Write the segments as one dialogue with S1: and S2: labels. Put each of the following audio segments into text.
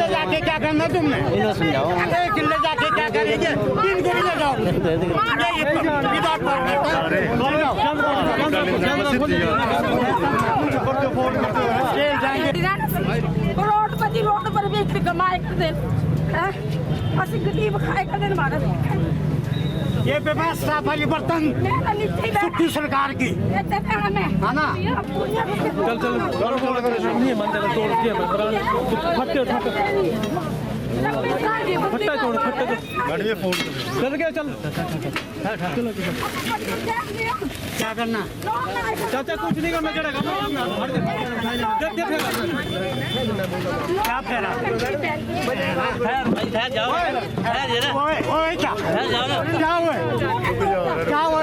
S1: जाके क्या करना तुमने? किले जाके क्या करेंगे? 3 गोली ले जाओ।
S2: करोड़पति रोड पर भी कमाए कर दे, असि गरीब खाए कर दे मारा।
S1: ये व्यवस्था वाली बर्तन सुखी सरकार की है ना?
S3: चल चल नहीं मंदिर तोड़ के फट्टे उठा फट्टा तोड़ फट्टे गाड़ी में फोन चल गया चल
S1: क्या करना?
S3: चाचा कुछ नहीं करना चढ़ेगा
S1: क्या फेरा?
S3: जाओ
S1: क्या हुआ? क्या हुआ?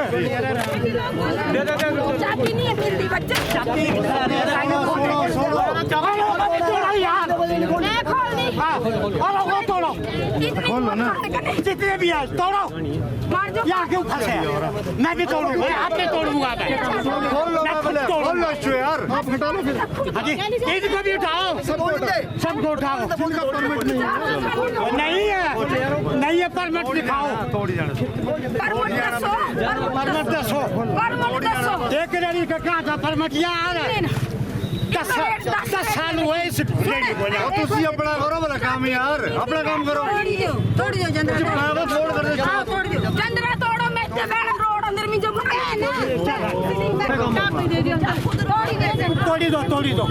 S2: चाबी नहीं है बिल्ली बच्चा चाबी
S1: तोड़ो जितने भी है तोड़ो। यहाँ क्यों फंसे? मैं भी तोड़ूंगा, आप भी तोड़ूंगा। खोल लो इसको यार। आप हटा लो फिर। हाँ जी, इसको भी उठाओ, सबको उठाओ। नहीं है, नहीं है, परमिट दिखाओ। परमिट दसो। एक रेडी का कहाँ था परमिट? यहाँ आ रहा है। 10 साल हुए इस रेडी को। अपना करो वाला काम यार, अपना काम करो।
S2: तोड़ दो चंद्रा,
S1: फोड़ कर दे।
S2: चंद्रा तोड़ो। मैं रोड अंदर में जो बनाया ना
S1: तोड़ी दो तोड़ दो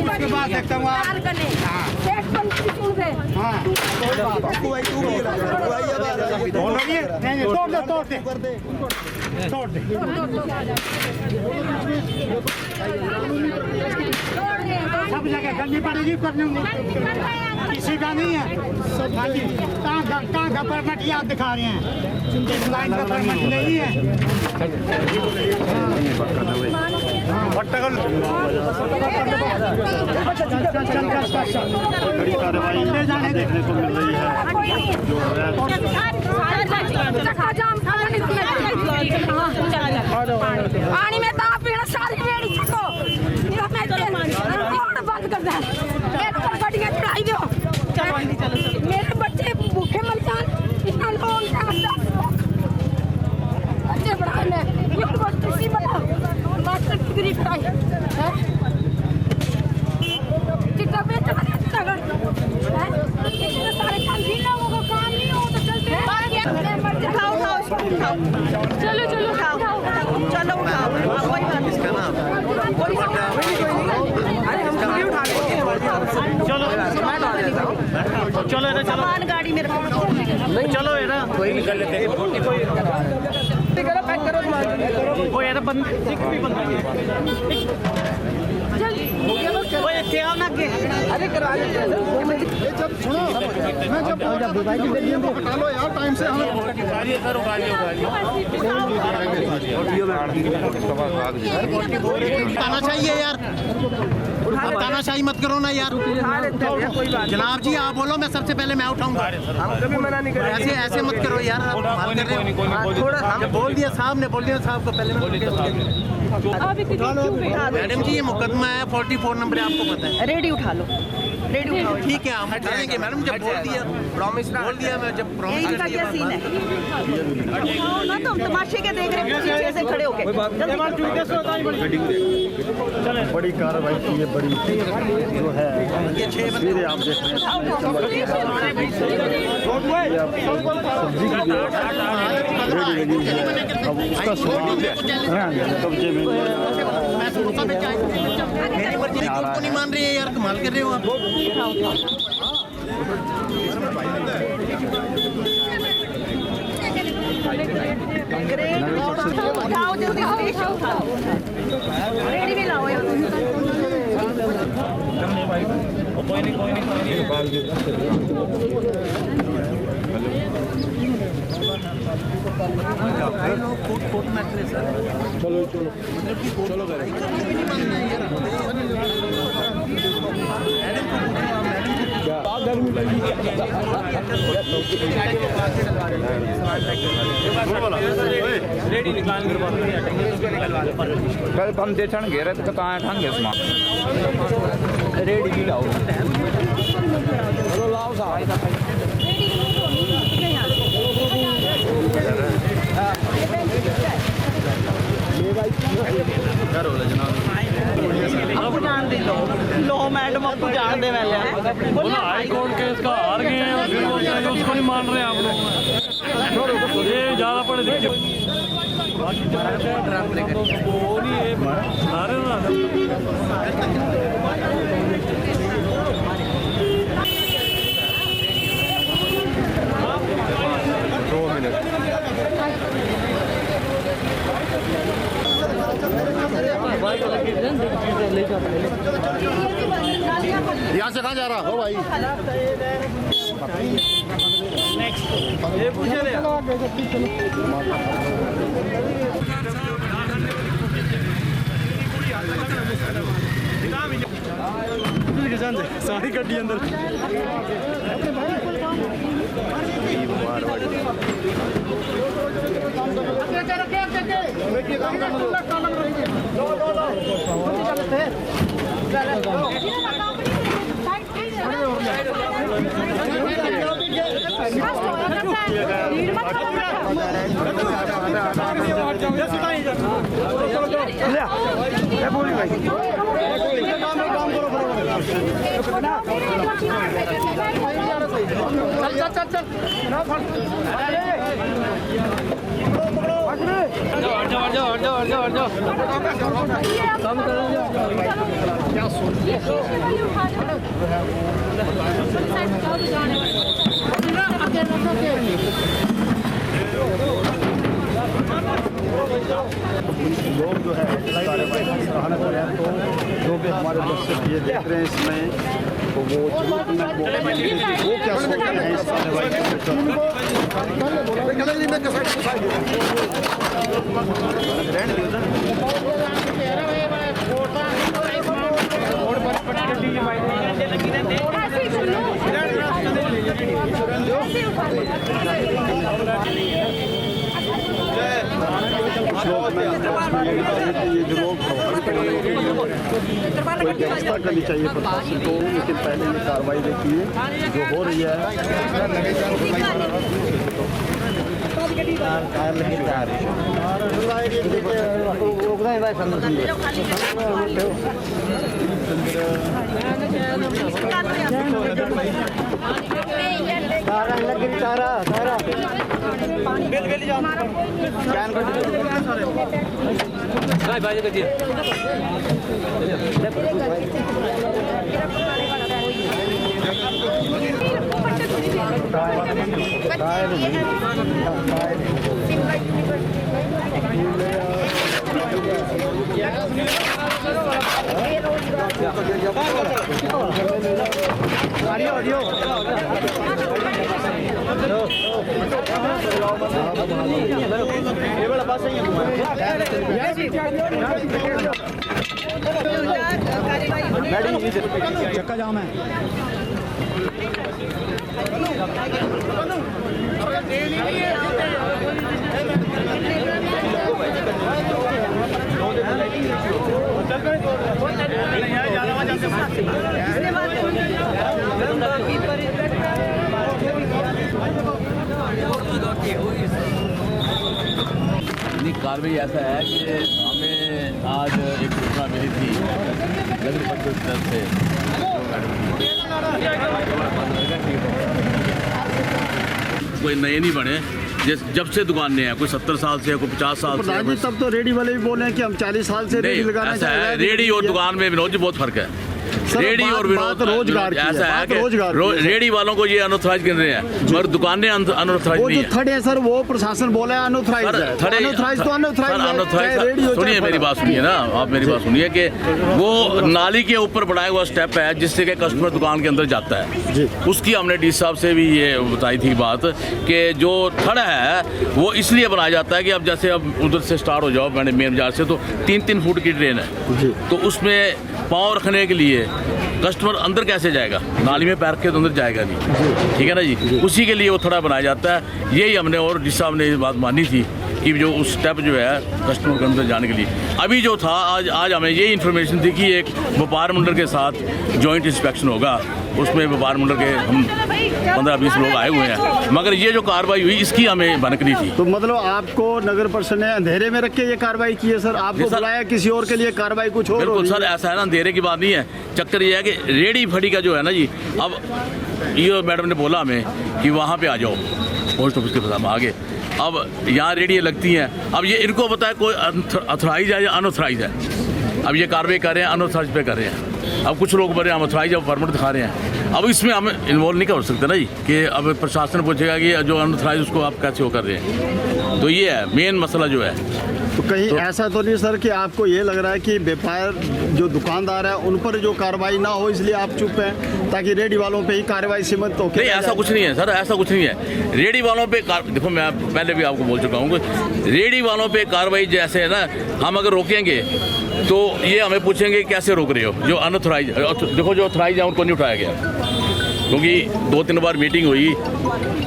S1: उसके बाद देखता हूँ आप। तोड़ दे सब जगह करनी पड़ेगी। करने किसी का नहीं है। कहाँ का परमिट याद दिखा रहे हैं? इस लाइन का परमिट नहीं है। ले जाने देखने को मिल रही है।
S2: पानी में ताप पीना सारी बेड़ी छको बंद कर दे। गाड़ियाँ चढ़ाई दो। मेरे बच्चे भूखे मर जान। इतना लोग बच्चे पढ़ाए में यूनिवर्सिटी बना मास्टर डिग्री कराई चिट्टा बेचना इतने सारे काम भी लोगों को काम नहीं हो तो चलते उठाओ चलो चलो उठाओ चलो उठाओ कोई बात नहीं उठा
S3: चलो चलो चलो
S2: गाड़ी मेरे
S3: चलो ये ना कोई निकल लेते पैक करो वो ये ना बंद भी बंद क्या ना के अरे करा जब सुनो मैं जब हटा लो यार टाइम से हम गाड़ी करो गाड़ी ताना चाहिए यार तानाशाही मत करो ना यार। जनाब जी आप बोलो, मैं सबसे पहले मैं उठाऊंगा। ऐसे ऐसे मत करो यार, आप कर रहे हो। बोल दिया साहब ने, बोल दिया साहब को पहले। मैडम जी ये मुकदमा है 44 नंबर है, आपको पता है।
S2: रेडी उठा लो, रेडी उठाओ।
S3: ठीक है हम उठा लेंगे मैडम, जब बोल दिया प्रॉमिस बोल दिया मैं जब प्रॉमिस कर दिया।
S2: सीन है ना, तुम तमाशे के देख रहे हो पीछे से खड़े होके।
S1: बड़ी कार्रवाई की है, बड़ी जो है ये आप देख रहे हैं। अब उसका कब्जे में
S3: मेरी मर्जी को नहीं मान रही है यार, कमाल कर रहे हो आप।
S2: उठाओ जल्दी से उठाओ, रेडी भी लाओ यार।
S4: कल हम देखण घेरे तो कहाँ ठंगे समान रेडी भी लाओ लाओ
S2: आपको जान दे लो मैडम आपको जान दे मैं
S5: हाई कोर्ट केस का हार गए हैं और फिर बोलते हैं कि उसको नहीं मान रहे आप लोग ये ज़्यादा पढ़े लिखे
S1: यहाँ से कहाँ जा रहा हो भाई? सारी गड्डी अंदर लोग जो है सराहना कर रहे हैं, तो जो भी हमारे दर्शक ये देख रहे हैं इसमें, तो वो क्या सोच रहे हैं इस ये जो लोग कोई व्यवस्था करनी चाहिए प्रशासन को, लेकिन पहले ये कार्रवाई देखिए जो हो रही है। चक्का जाम है।
S4: कार्रवाई ऐसा है कि हमें आज एक सूचना मिली थी नगर परिषद की तरफ से, कोई नए नहीं बने, जब से दुकान ने है, कोई 70 साल से है, कोई 50 साल से है।
S1: तब तो रेडी वाले भी बोल रहे हैं कि हम 40 साल से रेडी लगाना
S4: ऐसा है, रेडी और दुकान में विनोद जी बहुत फर्क है। रेडी और विनोद
S6: रोजगार
S4: ऐसा है कि रेडी वालों को ये अनऑथराइज कर रहे हैं मगर दुकानें अनऑथराइज नहीं है।
S6: थर्ड है सर, वो प्रशासन बोला है अनऑथराइज है, अनऑथराइज तो अनऑथराइज।
S4: सुनिए मेरी बात सुनिए ना, आप मेरी बात सुनिए कि वो नाली के ऊपर बनाया हुआ स्टेप है जिससे कि कस्टमर दुकान के अंदर जाता है। उसकी हमने डी साहब से भी ये बताई थी बात कि जो थड़ा है वो इसलिए बनाया जाता है कि अब जैसे अब उधर से स्टार्ट हो जाओ मैंने मेन बाजार से तो 3-3 फुट की ट्रेन है, तो उसमें पाँव रखने के लिए कस्टमर अंदर कैसे जाएगा, नाली में पैर के तो अंदर जाएगा नहीं, ठीक है ना जी। उसी के लिए वो थोड़ा बनाया जाता है। यही हमने और जिस साहब ने ये बात मानी थी कि जो उस स्टेप जो है कस्टमर के अंदर जाने के लिए अभी जो था आज हमें ये इन्फॉर्मेशन थी कि एक व्यापार मंडल के साथ जॉइंट इंस्पेक्शन होगा, उसमें व्यापार मंडल के हम 15-20 लोग आए हुए हैं, मगर ये जो कार्रवाई हुई इसकी हमें भनकनी थी।
S6: तो मतलब आपको नगर परिषद ने अंधेरे में रख के ये कार्रवाई की है सर, आपको बुलाया किसी और के लिए कार्रवाई कुछ और?
S4: बिल्कुल सर, ऐसा है ना, अंधेरे की बात नहीं है। चक्कर ये है कि रेडी फड़ी का जो है ना जी, अब ये मैडम ने बोला हमें कि वहाँ पे आ जाओ पोस्ट ऑफिस के पास आगे, अब यहाँ रेडियाँ लगती हैं, अब ये इनको पता है कोई अथराइज है या अनऑथराइज है। अब ये कार्रवाई कर रहे हैं अनऑथराइज पे कर रहे हैं, अब कुछ लोग बड़े हम अथराइज अब परमिट दिखा रहे हैं। अब इसमें हम इन्वॉल्व नहीं कर सकते ना जी कि अब प्रशासन पूछेगा कि जो अनऑथराइज उसको आप कैसे वो कर रहे हैं, तो ये है मेन मसला जो है।
S6: तो कहीं ऐसा तो नहीं सर कि आपको ये लग रहा है कि व्यापार जो दुकानदार है उन पर जो कार्रवाई ना हो इसलिए आप चुप हैं ताकि रेडी वालों पे ही कार्रवाई सीमित हो?
S4: नहीं, ऐसा कुछ नहीं है सर, ऐसा कुछ नहीं है। रेडी वालों पे देखो, मैं पहले भी आपको बोल चुका हूँ, रेडी वालों पे कार्रवाई जैसे है ना, हम अगर रोकेंगे तो ये हमें पूछेंगे कैसे रोक रहे हो। जो अनऑथराइज, देखो जो ऑथराइज है उनको नहीं उठाया गया, क्योंकि 2-3 बार मीटिंग हुई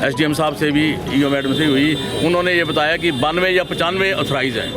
S4: एसडीएम साहब से भी, ईओ मैडम से हुई, उन्होंने ये बताया कि 92 या 95 ऑथराइज है,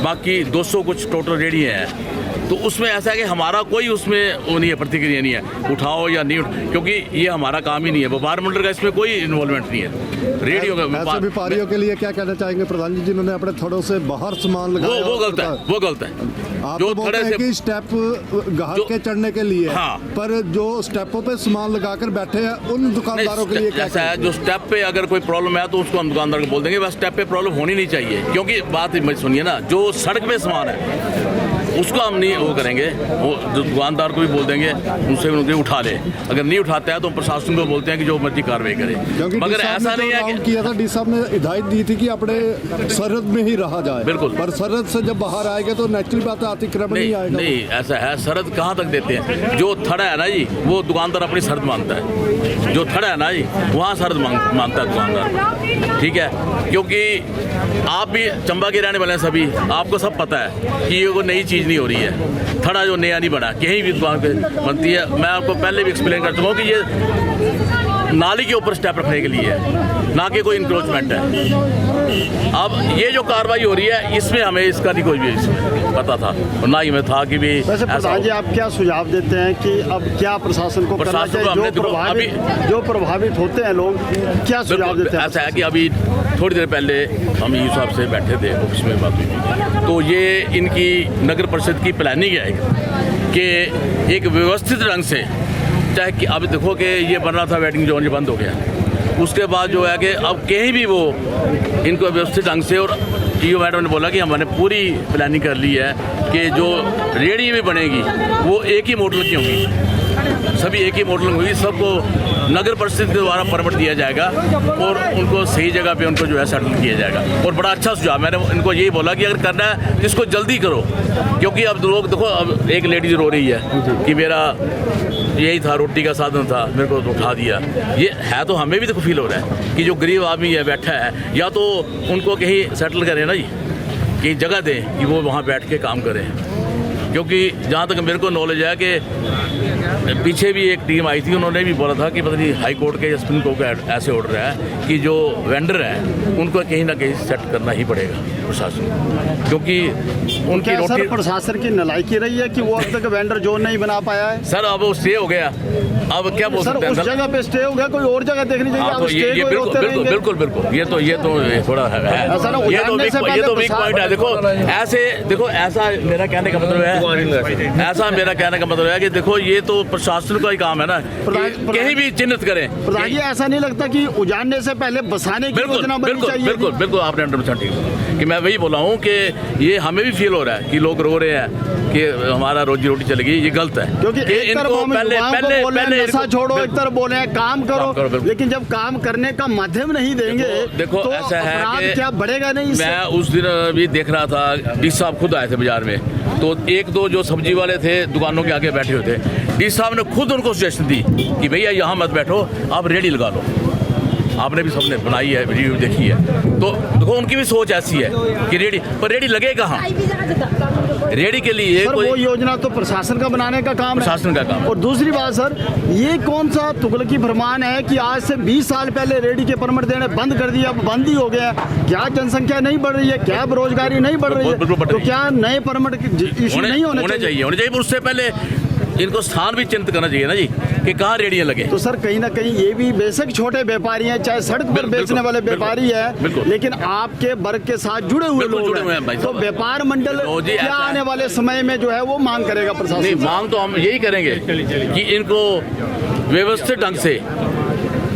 S4: बाकी 200 कुछ टोटल रेडी हैं। तो उसमें ऐसा है कि हमारा कोई उसमें वो नहीं है, प्रतिक्रिया नहीं है, उठाओ या नहीं क्योंकि ये हमारा काम ही नहीं है। व्यापार मंडल का इसमें कोई इन्वॉल्वमेंट नहीं है। रेडियो का
S7: व्यापारियों के लिए क्या कहना चाहेंगे प्रधान जी, जिन्होंने अपने थड़ों से बाहर सामान लगाया?
S4: वो गलत है, वो गलत है।
S7: आप जो बोलते हैं कि स्टेप ग्राहक के चढ़ने के लिए,
S4: हाँ,
S7: पर जो स्टेपों पे सामान लगाकर बैठे हैं उन दुकानदारों के लिए क्या
S4: ऐसा है, जो स्टेप पे अगर कोई प्रॉब्लम है तो उसको हम दुकानदार को बोल देंगे बस स्टेप पे प्रॉब्लम होनी नहीं चाहिए, क्योंकि बात सुनिए ना, जो सड़क पे सामान है उसको हम नहीं वो करेंगे, वो दुकानदार को भी बोल देंगे, उनसे उनके उठा ले, अगर नहीं उठाता है तो प्रशासन को बोलते हैं कि जो मर्जी कार्रवाई करे। मगर ऐसा नहीं है कि
S7: किया था, डी साहब ने हिदायत दी थी कि अपने सरहद में ही रहा जाए।
S4: बिल्कुल,
S7: पर सरहद से जब बाहर आएगा तो नेचुरल बात है अतिक्रमण नहीं आएगा।
S4: नहीं, ऐसा है, सरहद कहाँ तक देते हैं? जो थड़ा है ना जी, वो दुकानदार अपनी सरहद मानता है, जो थड़ा है ना जी वहाँ सरहद मानता है दुकानदार, ठीक है। क्योंकि आप भी चंबा के रहने वाले हैं सभी, आपको सब पता है कि ये कोई नई चीज़ नहीं हो रही है, थड़ा जो नया नहीं बना, कहीं भी दुकान पे बनती है। मैं आपको पहले भी एक्सप्लेन कर चुका हूँ कि ये नाली के ऊपर स्टेप रखने के लिए है, ना कि कोई इंक्रोचमेंट है। अब ये जो कार्रवाई हो रही है इसमें हमें इसका नहीं कोई भी पता था और ना ही हमें था कि भी।
S6: वैसे प्रधान जी आप क्या सुझाव देते हैं कि अब क्या प्रशासन को करना चाहिए? जो प्रभावित होते हैं लोग, क्या सुझाव देते हैं?
S4: ऐसा है कि अभी थोड़ी देर पहले हम ईओ साहब से बैठे थे, ऑफिस में बात हुई, तो ये इनकी नगर परिषद की प्लानिंग है कि एक व्यवस्थित ढंग से, चाहे कि अब देखो कि ये बन रहा था वेटिंग जोन, ये बंद हो गया, उसके बाद जो है कि अब कहीं भी वो इनको व्यवस्थित ढंग से, और ईओ मैडम ने बोला कि हमने पूरी प्लानिंग कर ली है कि जो रेडी भी बनेगी वो एक ही मॉडल की होंगी, सभी एक ही मॉडल होगी, सबको नगर परिषद के द्वारा परमिट दिया जाएगा और उनको सही जगह पे उनको जो है सेटल किया जाएगा। और बड़ा अच्छा सुझाव, मैंने इनको यही बोला कि अगर करना है तो इसको जल्दी करो, क्योंकि अब लोग देखो, अब एक लेडीज रो रही है कि मेरा यही था, रोटी का साधन था, मेरे को तो उठा दिया। ये है तो हमें भी देखो फील हो रहा है कि जो गरीब आदमी है बैठा है, या तो उनको कहीं सेटल करें ना जी, कहीं जगह दें कि वो वहाँ बैठ के काम करें, क्योंकि जहाँ तक मेरे को नॉलेज है कि पीछे भी एक टीम आई थी, उन्होंने भी बोला था कि पता नहीं हाई कोर्ट के या सुप्रीम कोर्ट का ऐसे ऑर्डर है कि जो वेंडर हैं उनको कहीं ना कहीं सेट करना ही पड़ेगा प्रशासन, क्योंकि उनकी रोटी।
S6: प्रशासन की नलायकी रही है कि वो अब तक वेंडर जोन नहीं बना पाया है?
S4: सर अब वो स्टे हो गया, अब क्या बोल सकते हैं?
S6: उस जगह पे स्टे हो गया, कोई और जगह देखनी चाहिए।
S4: तो ये बिल्कुल ये तो थोड़ा है, ये तो वीक पॉइंट है। देखो ऐसे, देखो ऐसा मेरा कहने का मतलब है ऐसा मेरा कहने का मतलब है कि देखो ये तो प्रशासन का ही काम है ना कि कहीं भी चिन्हित करें।
S6: प्रधान जी, ऐसा नहीं लगता कि उजाड़ने से पहले बसाने की योजना बननी चाहिए?
S4: बिल्कुल बिल्कुल, आपने 100% ठीक कि मैं वही बोला हूँ कि ये हमें भी फील हो रहा है कि लोग रो रहे हैं कि हमारा रोजी रोटी चलेगी, ये गलत है।
S6: क्योंकि एक तरफ हम युवाओं को बोल रहे हैं नशा छोड़ो, एक तरफ बोल रहे हैं काम करो, लेकिन जब काम करने का माध्यम नहीं देंगे
S4: देखो
S6: तो
S4: ऐसा है कि
S6: क्या बढ़ेगा नहीं?
S4: मैं उस दिन भी देख रहा था, डी साहब खुद आए थे बाजार में, तो एक दो जो सब्जी वाले थे दुकानों के आगे बैठे हुए थे, डी साहब ने खुद उनको सजेशन दी कि भैया यहाँ मत बैठो, आप रेडी लगा लो। आपने भी सबने बनाई है, वीडियो देखी है, तो देखो उनकी भी सोच ऐसी है कि रेडी, पर रेडी लगे कहाँ? रेडी के लिए
S6: सर, वो योजना तो प्रशासन का बनाने का काम है।
S4: प्रशासन का काम।
S6: और दूसरी बात सर, ये कौन सा तुगलकी फरमान है कि आज से 20 साल पहले रेडी के परमिट देने बंद कर दिया, अब बंद ही हो गया? क्या जनसंख्या नहीं बढ़ रही है? क्या बेरोजगारी नहीं बढ़ रही है? तो क्या नए परमिट इशू नहीं होने चाहिए?
S4: उससे पहले इनको स्थान भी चिंतित करना चाहिए ना जी कि कहाँ रेडियां लगे।
S6: तो सर कहीं ना कहीं ये भी बेशक छोटे व्यापारी हैं, चाहे सड़क पर बेचने वाले व्यापारी है, लेकिन आपके वर्ग के साथ जुड़े हुए लोग हैं। तो व्यापार मंडल क्या आने वाले समय में जो है वो मांग करेगा प्रशासन?
S4: नहीं, मांग तो हम यही करेंगे कि इनको व्यवस्थित ढंग से,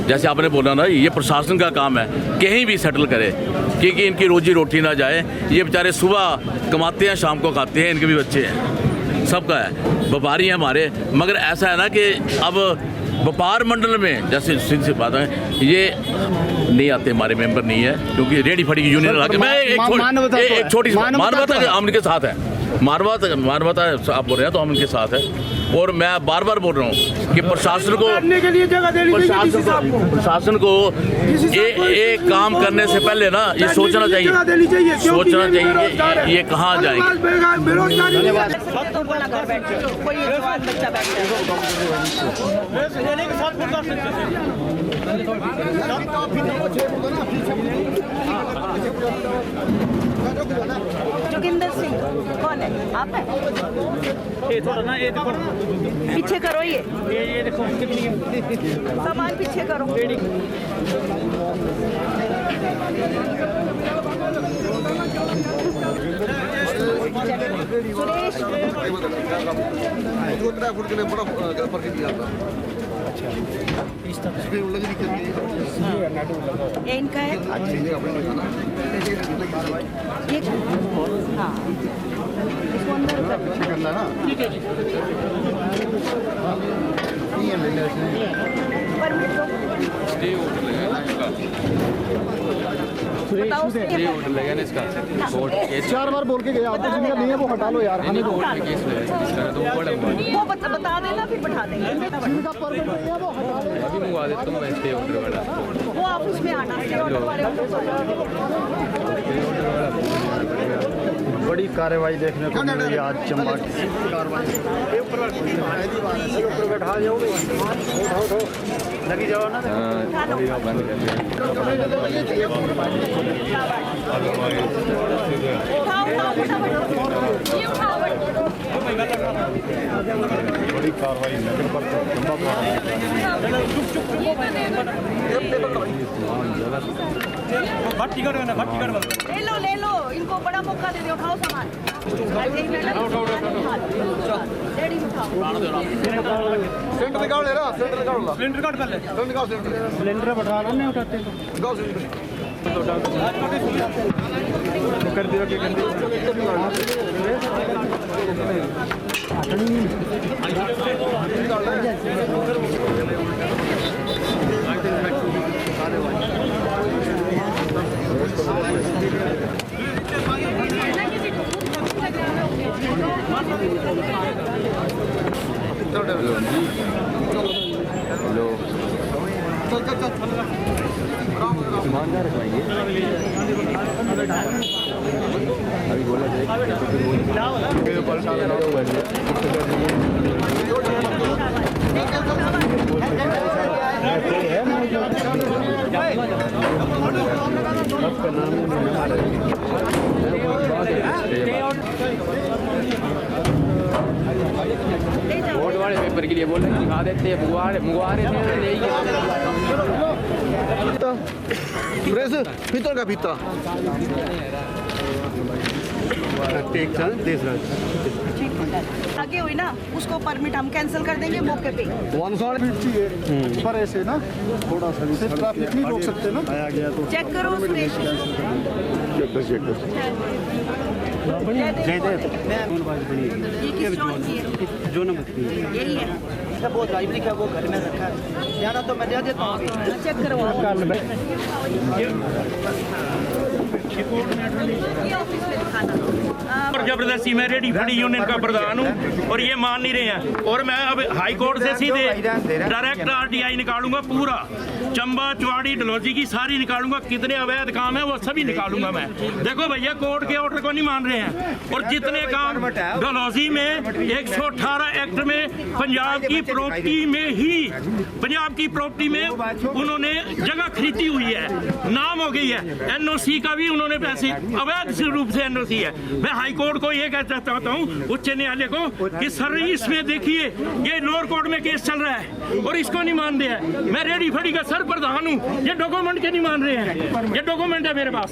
S4: जैसे आपने बोला ना, ये प्रशासन का काम है, कहीं भी सेटल करे क्योंकि इनकी रोजी रोटी ना जाए। ये बेचारे सुबह कमाते हैं, शाम को खाते हैं, इनके भी बच्चे हैं, सबका है, व्यापारी हैं हमारे। मगर ऐसा है ना कि अब व्यापार मंडल में जैसे सीधी सी बात है, ये नहीं आते, हमारे मेंबर नहीं है, क्योंकि रेडी फड़ी की यूनियन लगा के मैं एक छोटी सी मानवता हम इनके साथ है, मानवता आप बोल रहे हैं तो हम इनके साथ है। और मैं बार बार बोल रहा हूँ कि प्रशासन को एक काम करने से पहले ना ये सोचना चाहिए कि ये कहाँ जाएंगे।
S2: जोगिंदर सिंह कौन है? आप है? पीछे करो, ये देखो सामान पीछे करो। सुरेश ये इनका है, ये हाँ, इसको अंदर करना है ना? ठीक है जी। बताओ,
S6: 4 बार बोल के गए आप, जिनका नहीं है वो हटा लो यार। हमें
S2: वो बता देना, फिर बैठा देंगे।
S6: जिनका परमिट नहीं है वो हटा लो।
S5: अभी मंगवा देता हूँ मैं स्टे ऑर्डर वाला।
S2: वो ऑफिस में आना
S6: बड़ी कार्रवाई देखने को मिल रही है आज चंबा की। लगी जाओ ना,
S5: बंद कर दिया।
S6: बड़ी कार्रवाई नगर पर
S2: ले लो, इनको बड़ा मौका दे दो, उठाओ सामान।
S7: सिलेंडर निकाल ले रहा, सिलेंडर निकाल ला, सिलेंडर काट पहले, सिलेंडर निकाल,
S6: सिलेंडर बैठा नहीं उठाते
S7: निकाल सिलेंडर
S6: कर दिया क्या कर
S5: हेलो, ईमानदार रखवाइए। अभी बोला बोर्ड वाले पेपर के लिए बोल रहे हैं, दिखा देते हैं, मंगवा रहे थे, ले
S7: भीतर का भीतर
S6: देश
S2: आगे हुई ना उसको परमिट हम कैंसिल कर देंगे मौके पे।
S6: 1 साल भी चाहिए पर ऐसे ना थोड़ा सा ट्रैफिक नहीं रोक सकते ना आया गया तो
S2: चेक करो सुरेश। ये किस जोन की है?
S6: जो नंबर
S2: यही है।
S6: बहुत लाइब्रेरी का वो घर में रखा है जाना तो मैं दे देता हूँ
S2: चेक करवाओ।
S8: और जबरदस्ती मैं रेडी फड़ी यूनियन का प्रधान हूँ और ये मान नहीं रहे हैं। और मैं अब हाई कोर्ट से सीधे डायरेक्ट RTI निकालूंगा पूरा, चंबा चुवाड़ी डलहौजी की सारी निकालूंगा, कितने अवैध काम है वो सभी निकालूंगा मैं। देखो भैया कोर्ट के ऑर्डर को नहीं मान रहे हैं और जितने काम डलहौजी में 118 एक्ट में पंजाब की प्रॉपर्टी में ही, पंजाब की प्रॉपर्टी में उन्होंने जगह खरीदी हुई है, नाम हो गई है, NOC का भी उन्होंने पैसे अवैध रूप से NOC है। मैं हाई कोर्ट को ये कहना चाहता हूँ, उच्च न्यायालय को, कि सर इसमें देखिए ये लोअर कोर्ट में केस चल रहा है और इसको नहीं मान रहे हैं। मैं रेडी फड़ी का सर प्रधान हूँ, ये डॉक्यूमेंट के नहीं मान रहे हैं। ये डॉक्यूमेंट है मेरे पास,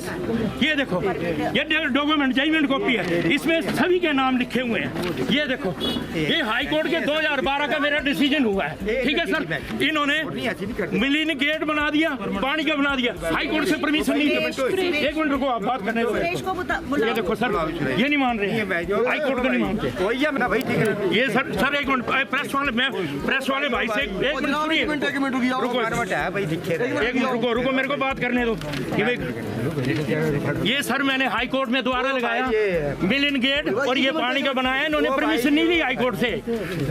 S8: ये देखो ये डॉक्यूमेंट जजमेंट कॉपी है, इसमें सभी के नाम लिखे हुए हैं। ये देखो ये हाई कोर्ट के 2012 का मेरा डिसीजन हुआ है, ठीक है सर। इन्होंने मिलियन गेट बना दिया, पानी का बना दिया, हाई कोर्ट से परमिशन नहीं। एक मिनट रुको, आप बात करने दो। ये देखो सर ये नहीं मान रहे हैं, हाई कोर्ट को नहीं मानते। ये सर एक मिनट, प्रेस वाले भाई से एक मिनट सुनिए, रुको मेरे को बात करने दो। ये सर मैंने हाई कोर्ट में दोबारा लगाया मिलियन गेट और ये पानी का बनाया, इन्होंने परमिशन नहीं ली हाई कोर्ट से।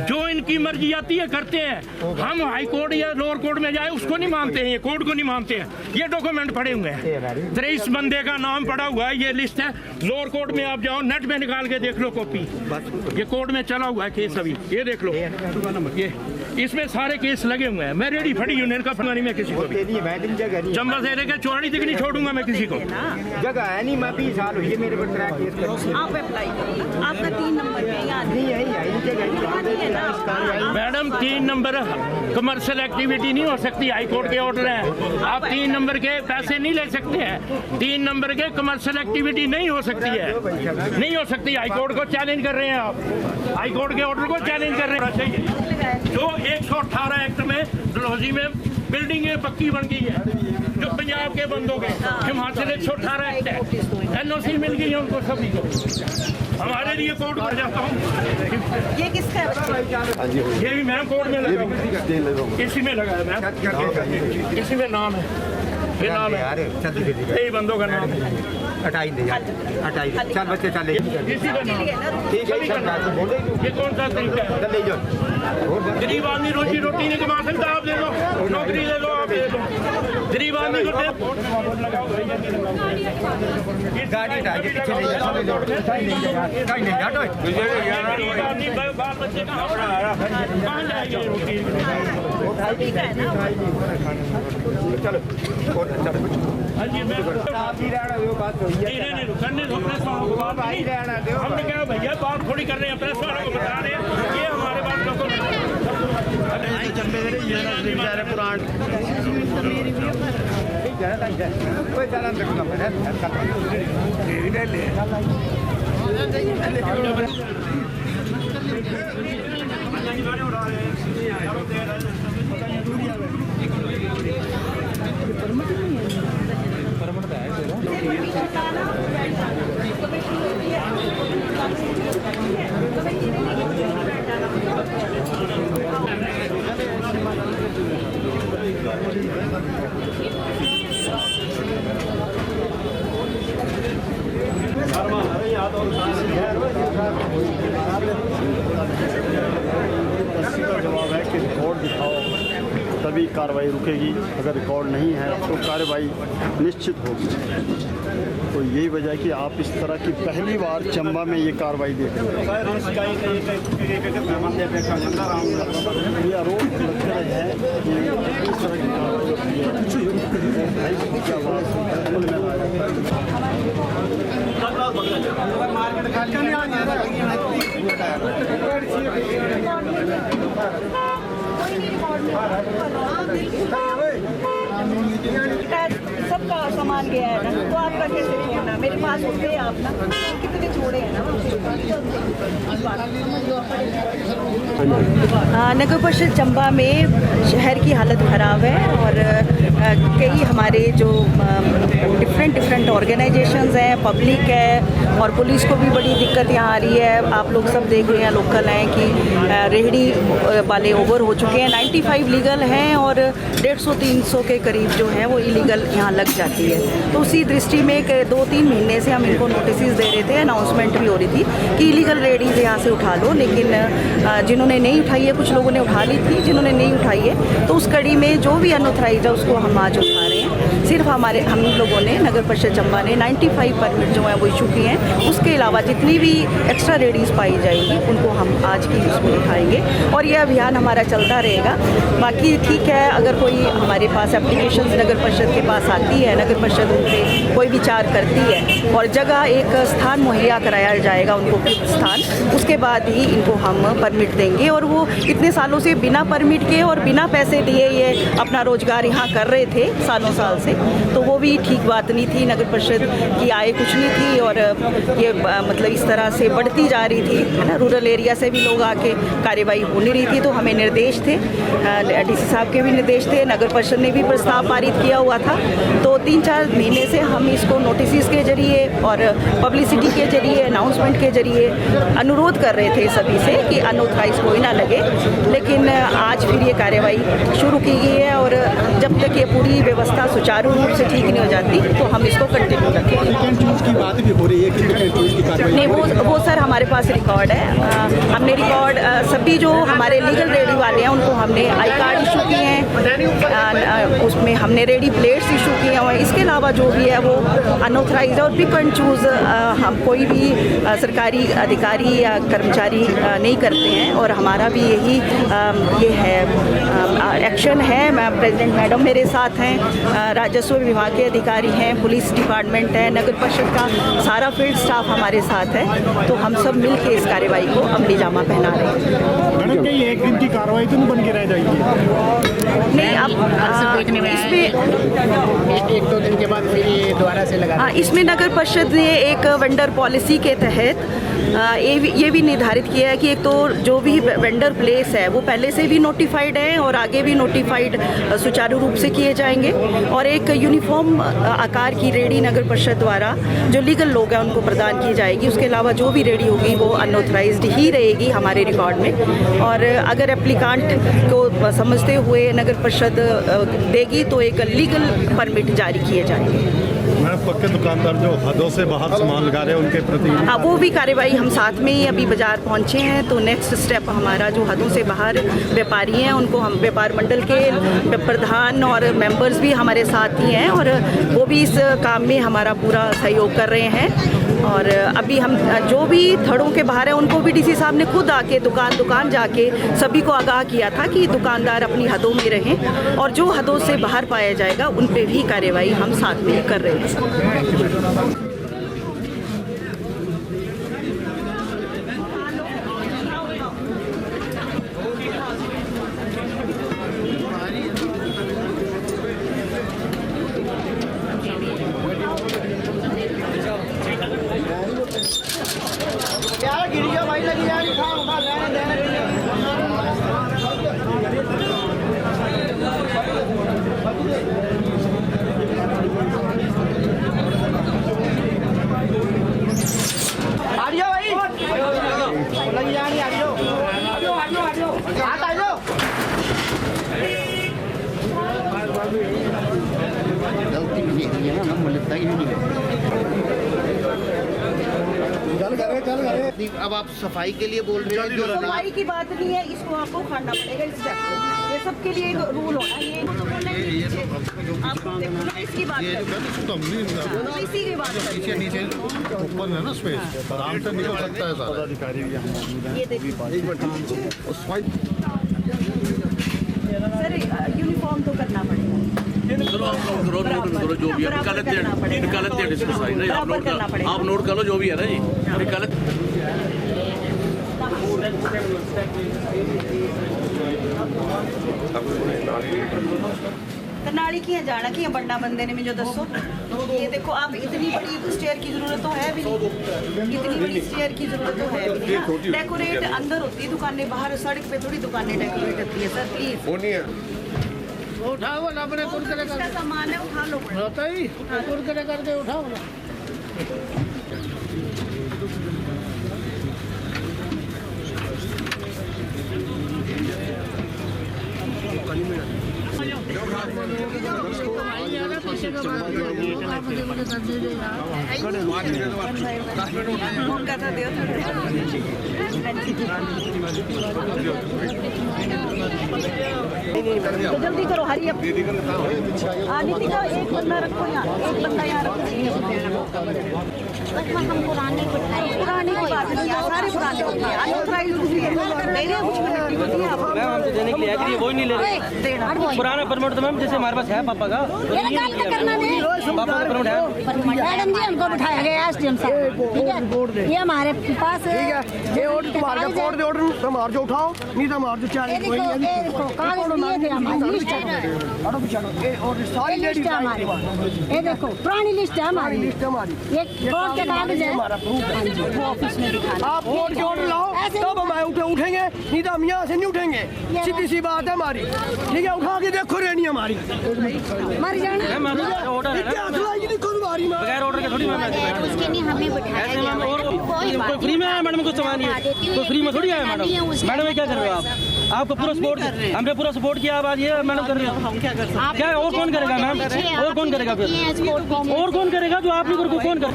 S8: जो इनकी मर्जी आती है करते हैं, हम हाई कोर्ट या लोअर कोर्ट में जाए उसको नहीं मानते हैं, ये कोर्ट को नहीं मानते हैं। ये डॉक्यूमेंट पड़े हुए हैं, 23 बंदे का नाम पड़ा हुआ है, ये लिस्ट है। लोअर कोर्ट में आप जाओ, नेट में निकाल के देख लो कॉपी, ये कोर्ट में चला हुआ है केस अभी, ये देख लो, ये इसमें सारे केस लगे हुए हैं। मैं रेडी फड़ी यूनियन का फंगा नहीं, मैं किसी को भी चंबा से लेकर चौड़ी तक नहीं छोड़ूंगा मैं किसी को।
S1: जगह है नहीं, मैं 20 साल हुई है मेरे पर ट्रैक केस करो।
S2: आप अप्लाई करो, आपका 3 नंबर पे याद
S1: नहीं है ना
S8: मैडम 3 नंबर कमर्शियल एक्टिविटी नहीं हो सकती, हाई कोर्ट के ऑर्डर है। आप 3 नंबर के पैसे नहीं ले सकते हैं, 3 नंबर के कमर्शियल एक्टिविटी नहीं हो सकती है, नहीं हो सकती। हाई कोर्ट को चैलेंज कर रहे हैं आप, हाई कोर्ट के ऑर्डर को चैलेंज कर रहे हैं। जो 118 एक्ट में डलहौजी में बिल्डिंगें पक्की बन गई है, जो पंजाब के बंदों के, हिमाचल 118 एक्ट है, NOC मिल गई है उनको सभी को। हमारे लिए कोर्ट पर जाता हूँ।
S2: ये किसका है?
S8: ये भी मैं कोर्ट में लगा हूँ, इसी में लगा है मैम, इसी में नाम है, ये नाम है, यही बंदों का नाम है।
S1: हटाई दे चल बच्चे चले,
S8: इसी का नाम
S1: ठीक है।
S8: ये कौन सा तरीका है? गरीब आदमी रोजी रोटी नहीं कमा सकता, आप दे दो, नौकरी दे दो, आप दे दो। गरीब आदमी को
S1: गाड़ी हटा के पीछे ले जा, नहीं हटो।
S8: गरीब आदमी बाल बच्चे कहाँ जाएंगे रोटी? हाँ जी, मैं करने दो प्रेस वालों को बात नहीं। हमने कहा भैया बात थोड़ी कर रहे हैं, प्रेस वालों को बता रहे हैं, ये हमारे बात लोगों
S6: जवाब है कि रिकॉर्ड दिखाओ तभी कार्रवाई रुकेगी, अगर रिकॉर्ड नहीं है तो कार्रवाई निश्चित होगी। तो यही वजह है कि आप इस तरह की पहली बार चंबा में ये कार्रवाई देख रहे हैं। ये आरोप लगते रहे हैं कि इस तरह
S2: सबका समाज सामान गया है ना, तो आपका कैसे छोड़ना? मेरे पास होते हैं आप ना, कितने छोड़े हैं ना। नगर परिषद चंबा में शहर की हालत ख़राब है और कई हमारे जो डिफरेंट ऑर्गेनाइजेशंस हैं, पब्लिक है और पुलिस को भी बड़ी दिक्कत यहाँ आ रही है। आप लोग सब देख रहे हैं, लोकल हैं कि रेहड़ी वाले ओवर हो चुके हैं। 95 लीगल हैं और 150-300 के करीब जो है वो इलीगल यहाँ लग जाती है। तो उसी दृष्टि में 2-3 महीने से हम इनको नोटिस दे रहे थे, अनाउंसमेंट भी हो रही थी कि इलीगल रेडीज यहाँ से उठा लो, लेकिन जिन्होंने नहीं उठाई है, कुछ लोगों ने उठा ली थी, जिन्होंने नहीं उठाई है तो उस कड़ी में जो भी अनऑथराइज्ड है उसको हम आज उठा रहे हैं। सिर्फ हम लोगों ने नगर परिषद चंबा ने 95 परमिट जो है वो इशू किए हैं। उसके अलावा जितनी भी एक्स्ट्रा रेडीज पाई जाएंगी उनको हम आज की उसमें उठाएंगे और ये अभियान हमारा चलता रहेगा। बाकी ठीक है, अगर कोई हमारे पास एप्लीकेशन नगर परिषद के पास आती है, नगर परिषद उन पर कोई विचार करती है और जगह एक स्थान मुहैया कराया जाएगा उनको, स्थान, उसके बाद ही इनको हम परमिट देंगे। और वो इतने सालों से बिना परमिट के और बिना पैसे दिए ये अपना रोजगार यहाँ कर रहे थे सालों साल से, तो वो भी ठीक बात नहीं थी। नगर परिषद की आय कुछ नहीं थी और ये मतलब इस तरह से बढ़ती जा रही थी, है ना। रूरल एरिया से भी लोग आके कार्यवाही हो नहीं रही थी, तो हमें निर्देश थे, डीसी साहब के भी निर्देश थे, नगर परिषद ने भी प्रस्ताव पारित किया हुआ था। तो 3-4 महीने से हम इसको नोटिस के जरिए और पब्लिसिटी के जरिए, अनाउंसमेंट के जरिए अनुरोध कर रहे थे सभी से कि अनऑथराइज कोई ना लगे, लेकिन आज फिर ये कार्यवाही शुरू की गई है और जब तक ये पूरी व्यवस्था सुचारू रूप से ठीक नहीं हो जाती तो हम इसको कंटिन्यू रखेंगे।
S7: की बात भी हो रही है कि
S2: नहीं, वो सर हमारे पास रिकॉर्ड है। हमने रिकॉर्ड सभी जो हमारे लीगल रेडी वाले हैं उनको हमने आई कार्ड इशू किए हैं, उसमें हमने रेडी प्लेट्स इशू किए हैं। इसके अलावा जो भी है वो अनऑथराइज और पिक एंड चूज़ हम कोई भी सरकारी अधिकारी या कर्मचारी नहीं करते हैं और हमारा भी यही ये है एक्शन है। प्रेसिडेंट मैडम मेरे साथ हैं, राजस्व विभाग के अधिकारी हैं, पुलिस डिपार्टमेंट है, नगर परिषद का सारा फील्ड स्टाफ हमारे साथ है। तो हम सब मिल के इस कार्रवाई को अमली जामा पहना रहे हैं।
S1: मैडम कहीं एक दिन की कार्रवाई तो नहीं बन के रह जाएगी?
S2: नहीं, अब इसमें
S3: 1-2 दिन के बाद फिर ये दोबारा से लगा
S2: इसमें नगर परिषद ने एक वेंडर पॉलिसी के तहत ये भी निर्धारित किया है कि एक तो जो भी वेंडर प्लेस है वो पहले से भी नोटिफाइड है और आगे भी नोटिफाइड सुचारू रूप से किए जाएंगे और एक यूनिफॉर्म आकार की रेडी नगर परिषद द्वारा जो लीगल लोग हैं उनको प्रदान की जाएगी। उसके अलावा जो भी रेडी होगी वो अनऑथराइज्ड ही रहेगी हमारे रिकॉर्ड में और अगर एप्लीकांट को समझते हुए नगर परिषद देगी तो एक लीगल परमिट जारी किए जाएंगे।
S7: पक्के दुकानदार जो हदों से बाहर सामान लगा रहे हैं उनके प्रति
S2: हाँ, वो भी कार्रवाई हम साथ में ही अभी बाजार पहुंचे हैं। तो नेक्स्ट स्टेप हमारा जो हदों से बाहर व्यापारी हैं उनको हम व्यापार मंडल के प्रधान और मेंबर्स भी हमारे साथ ही हैं और वो भी इस काम में हमारा पूरा सहयोग कर रहे हैं। और अभी हम जो भी थड़ों के बाहर हैं उनको भी डीसी साहब ने खुद आके दुकान जाके सभी को आगाह किया था कि दुकानदार अपनी हदों में रहें और जो हदों से बाहर पाया जाएगा उन पे भी कार्रवाई हम साथ में कर रहे हैं।
S3: अब आप सफाई के लिए बोल रहे हैं, जो
S2: सफाई की बात नहीं है, इसको आपको खाना पड़ेगा इस स्टेप को। ये सबके लिए एक रूल होना है। ये आपको देखो इसकी बात है, इसी की बात है।
S7: नीचे ऊपर है ना स्पेस, आराम से निकल सकता है सारा। अधिकारी भी यहाँ मौजूद हैं।
S2: ये देखिए सर, यूनिफॉर्म तो करना पड़ेगा।
S4: करो जो भी है निकालते हैं डिस्कस सारी नहीं आप नोट कर लो जो भी है ना जी निकालत।
S2: तो नाली की जाना कि बड़ना बंदे ने मुझे दसो। ये देखो आप, इतनी बड़ी स्टेयर की जरूरत तो है भी नहीं, इतनी बड़ी स्टेयर की जरूरत तो है भी नहीं। डेकोरेट अंदर होती है दुकानें, बाहर सड़क पे थोड़ी दुकानें डेकोरेट होती है सर, प्लीज।
S1: उठाओ ना, अपने कुरकुरे
S2: इसका सामान है, उठा लो।
S1: होता ही कुरकुरे करके उठाओ ना।
S2: मौका तो दो तो जल्दी करो, हरी अप। नीति का एक बंदा रखो यहाँ, एक बंदा यहाँ रखो। हम पुरानी की बात नहीं है, सारे पुराने होते हैं, अनऑथराइज्ड भी है, दे रहे हैं कुछ मिनट होती है आप।
S5: मैम हम तो देने के लिए एग्री, वो ही नहीं ले रहे। पुराना परमिट तो मैम जैसे हमारे पास है पापा का, पापा का परमिट है।
S9: मैडम जी हमको बिठाया गया एसडीएम साहब, ठीक है, ये हमारे पास
S1: ये ऑर्डर तुम्हारा कोर्ट दे ऑर्डर तुम मार जो उठाओ, नहीं तो मार जो चालीस कोई नहीं।
S9: देखो कागज दिए थे हमारी लिस्ट है,
S1: ये ऑर्डर सारी
S9: लिस्ट है हमारी, ये देखो पुरानी लिस्ट है हमारी,
S1: लिस्ट हमारी,
S9: ये कोर्ट के कागज है,
S1: हमारा प्रूफ है।
S2: वो ऑफिस में दिखाना।
S1: आप कोर्ट के ऑर्डर लाओ तब हम उठेंगे, नहीं तो हम यहाँ से नहीं उठेंगे, सीधी सी बात है हमारी, ठीक है। उठा के देखो रेनी हमारी
S9: मर जाना।
S5: ऑर्डर है ना, बगैर ऑर्डर के थोड़ी मैम
S9: उसके लिए हमें बिठाया गया।
S5: कोई फ्री में आया मैडम, कुछ सामान है कोई फ्री में थोड़ी आया मैडम। मैडम ये क्या कर रहे हो आप? आपको पूरा सपोर्ट, हमने पूरा सपोर्ट किया, अब आज ये मैडम कर रहे हो। हम क्या कर सकते हैं? क्या और कौन करेगा मैम? और कौन करेगा फिर? और कौन करेगा जो आप नहीं करो? कौन करेगा?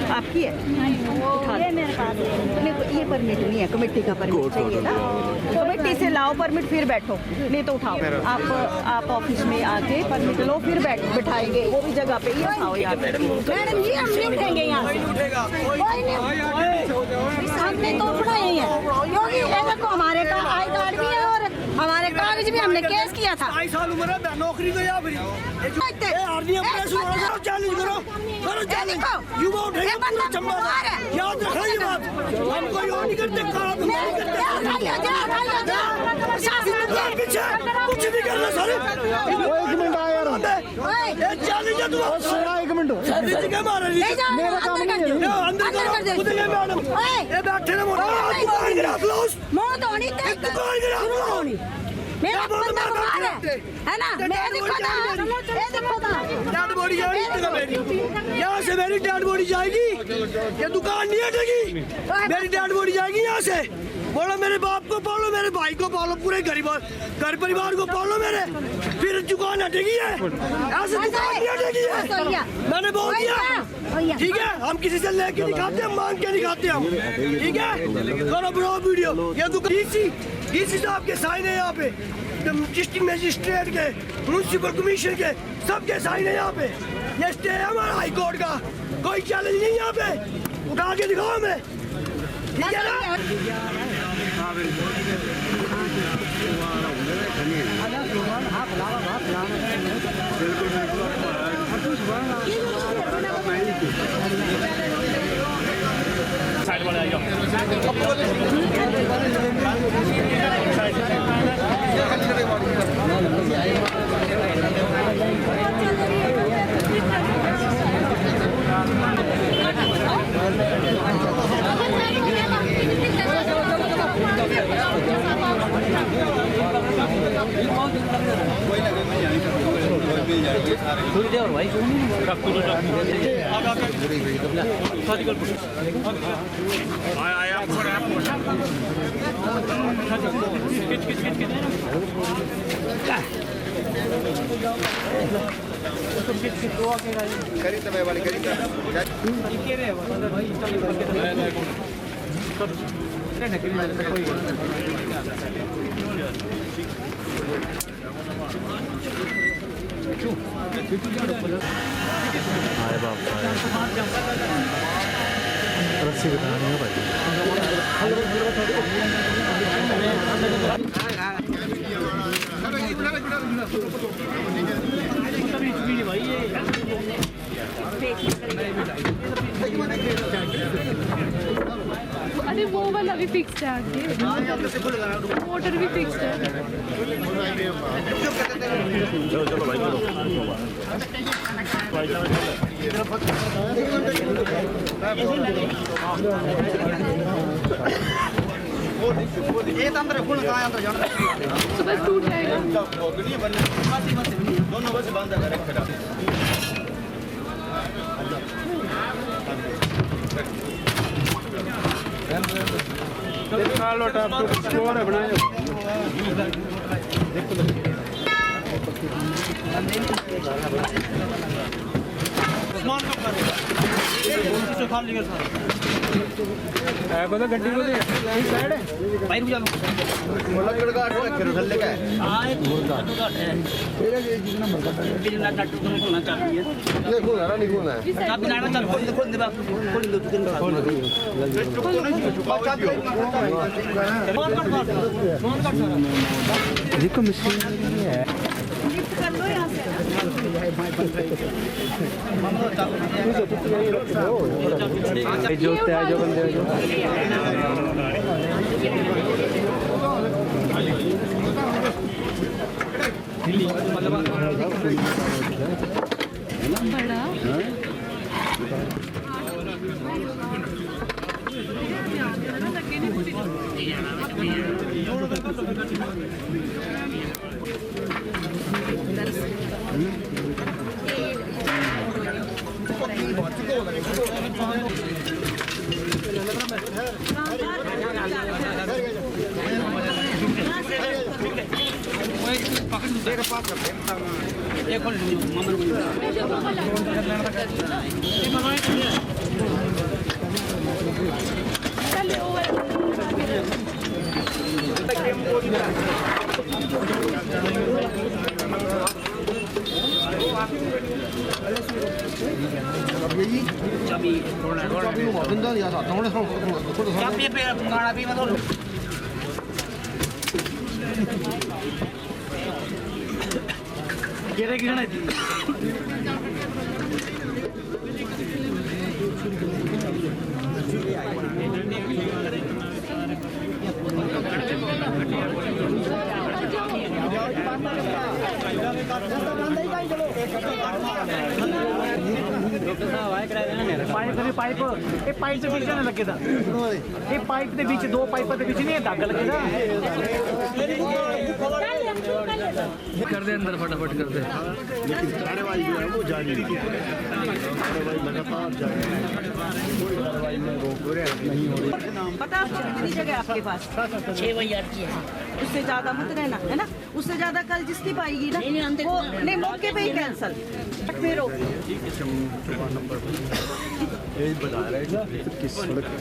S2: आपकी है, ये मेरे पास ये परमिट नहीं है, कमेटी का परमिट चाहिए ना, कमेटी से लाओ परमिट फिर बैठो, नहीं तो उठाओ। आप ऑफिस में आके परमिट लो, फिर बिठाएंगे वो भी जगह पे ही उठाओ यार।
S9: मैडम जी हम नहीं उठेंगे यहाँ से, कोई नहीं, हमने तो उठना ही है, क्योंकि ये देखो हमारे का आई कार्ड भी है और हमारे कागज भी, हमने केस किया था।
S1: 22 साल उम्र है, नौकरी तो यहाँ युवा उठेगा, याद रखना ये बात, हम कोई और नहीं करते, काम पीछे कुछ नहीं करना सर। एक मिनट आया यार, एक मिनट मेरा काम नहीं है, अंदर मैडम ये बैठे ना
S9: मौत होनी मेरा बंदा बाहर है ना, मैं देखो
S1: डेड बॉडी जाएगी मेरी, यहाँ से मेरी डेड बॉडी जाएगी, ये दुकान नहीं हटेगी, मेरी डेड बॉडी जाएगी यहाँ से। बोलो मेरे बाप को पालो, मेरे भाई को पालो, पूरे घर परिवार को पालो मेरे, फिर दुकान हटेगी है, ऐसे दुकान नहीं हटेगी है, मैंने बोल दिया, ठीक है। हम किसी से लेके नहीं खाते, हम मांग के नहीं खाते हम, ठीक है। करो बनाओ वीडियो, ये दुकान डीसी साहब के साइन है यहाँ पे, डिस्ट्रिक्ट मजिस्ट्रेट के, म्यूनसिपल कमीशन के, सबके साइन है यहाँ पे। ये स्टे है हमारा हाई कोर्ट का, कोई चैलेंज नहीं यहाँ पे, उठा के दिखाओ हमें, ठीक है ना।
S8: साइड वाले आ जाओ।
S5: थोड़ी देर भाई
S7: रस्सी बतानी है भाई।
S10: अरे वो वाला भी फिक्स्ड है आगे, मोटर भी फिक्स्ड है।
S4: चलो भाई चलो।
S6: ये तो अंदर खोल कहाँ अंदर जाना
S10: तो बस टूट जाएगा।
S6: दोनों बस बंद कर रखा
S5: गड्डी को भाई रुक जा
S6: थल्ले का
S5: जो बंदे
S10: बड़ा
S1: पाइप से बीच लगे था ये पाइप के बीच दो पाइप के बीच नहीं धागा लगे था
S5: कर दे अंदर फटाफट कर दे।
S7: लेकिन कार्रवाई जो है वो जारी है, कार्रवाई लगातार जारी है, कोई कार्रवाई में रोक नहीं हो रही।
S2: पता कितनी जगह आपके पास 6 बजे की है, उससे ज्यादा मत रहना है ना, उससे ज्यादा कल जिसकी पाएगी ना वो नहीं मौके पे ही कैंसल फिर
S7: यही बता रहे हैं किस सड़क है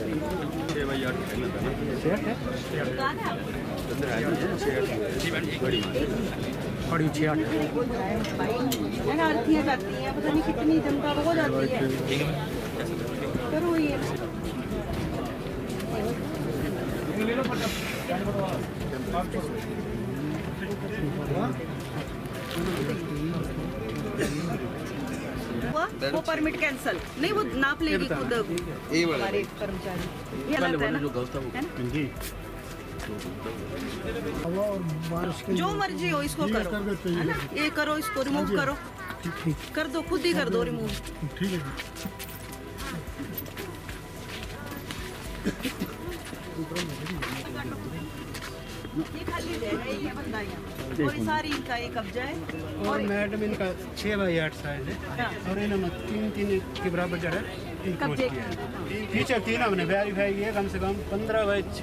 S7: 6 बजे 8
S1: बड़ी 6-8
S2: है ना, आरतियाँ जाती हैं, पता नहीं कितनी जनता हो जाती है। करो ये वो परमिट कैंसल नहीं, वो नाप लेगी खुद हमारे कर्मचारी, ये अलग है ना, जो मर्जी हो इसको करो है ना, ये करो, इसको रिमूव करो, कर दो, खुद ही कर दो रिमूव।
S7: ठीक है
S2: ये खाली जगह है, ये बंदा यहाँ और ये सारी इनका ये कब्जा है
S1: और मैडम इनका 6 बाई 8 साइज है और इन्होंने 3 के बराबर जो है
S2: कब्जे
S1: फीचर 3 हमने वेरीफाई किया, कम से कम 15 बाई 6